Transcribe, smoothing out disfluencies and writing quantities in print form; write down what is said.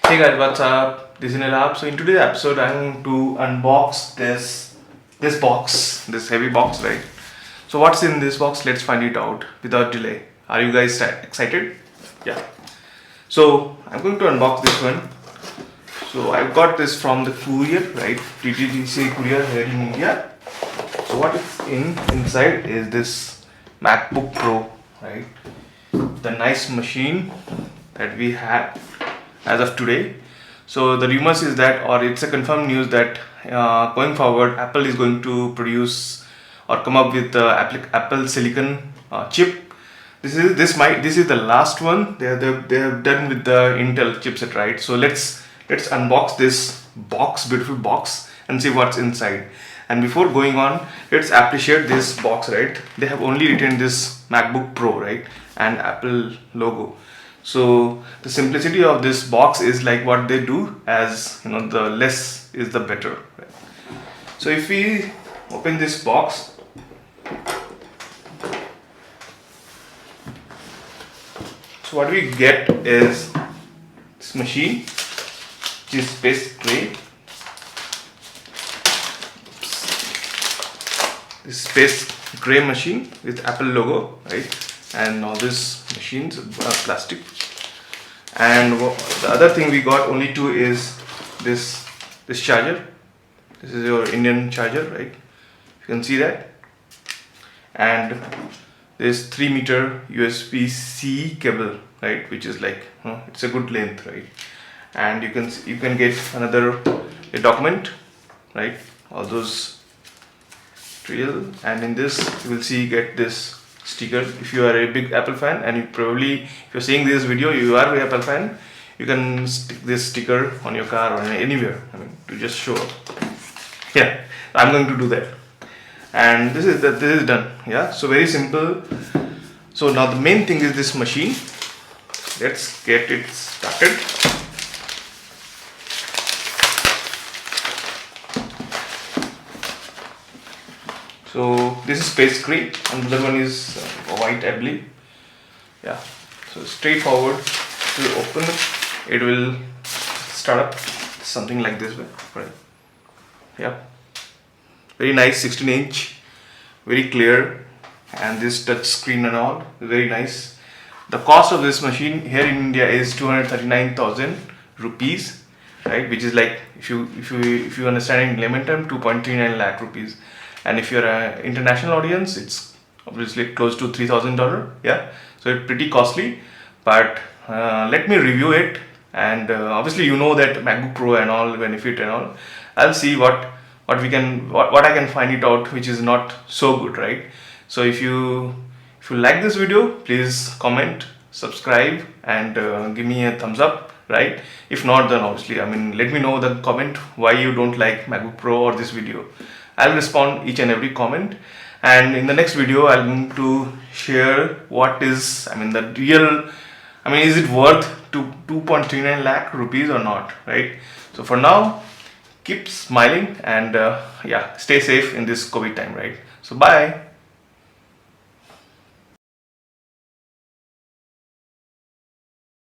Hey guys, what's up? This is Nilabh. So in today's episode, I'm going to unbox this heavy box, right? So what's in this box? Let's find it out without delay. Are you guys excited? Yeah. So I'm going to unbox this one. So I got this from the courier, right? TTDC courier here in India. So what is inside is this MacBook Pro, right? The nice machine that we have as of today. So the rumors is that, or it's a confirmed news that going forward, Apple is going to produce or come up with the Apple Silicon chip. This is the last one they have done with the Intel chipset, right? So let's unbox this beautiful box, and see what's inside. And before going on, let's appreciate this box, right? They have only written this MacBook Pro, right, and Apple logo. So the simplicity of this box is like what they do, as you know, the less is the better, right? So if we open this box, so what we get is this machine, which is space gray. This space gray machine with Apple logo, right? And all these machines are plastic. And the other thing we got only two is this charger. This is your Indian charger, right? You can see that. And this 3-meter USB-C cable, right? Which is like, it's a good length, right? And you can get another document, right? All those real. And in this you will see get this sticker. If you are a big Apple fan, and if you're seeing this video, you are an Apple fan, you can stick this sticker on your car or anywhere, to just show up. Yeah, I'm going to do that. And this is done. Yeah, so very simple. So now the main thing is this machine. Let's get it started. So this is space gray, and the other one is white, I believe. Yeah, so straightforward. To open it, will start up something like this way, right? Yeah, very nice, 16-inch, very clear, and this touch screen and all, very nice. The cost of this machine here in India is 239,000 rupees, right? Which is like, if you understand in layman term, 2.39 lakh rupees. And if you're an international audience, it's obviously close to $3,000. Yeah, so it's pretty costly. But let me review it, and obviously you know that MacBook Pro and all benefit and all. I'll see what I can find it out which is not so good, right? So if you like this video, please comment, subscribe, and give me a thumbs up, right? If not, then obviously, let me know the comment why you don't like MacBook Pro or this video. I'll respond each and every comment, and in the next video I'm going to share what is the real, is it worth 2.39 lakh rupees or not, right? So for now, keep smiling, and yeah, stay safe in this COVID time, right? So bye.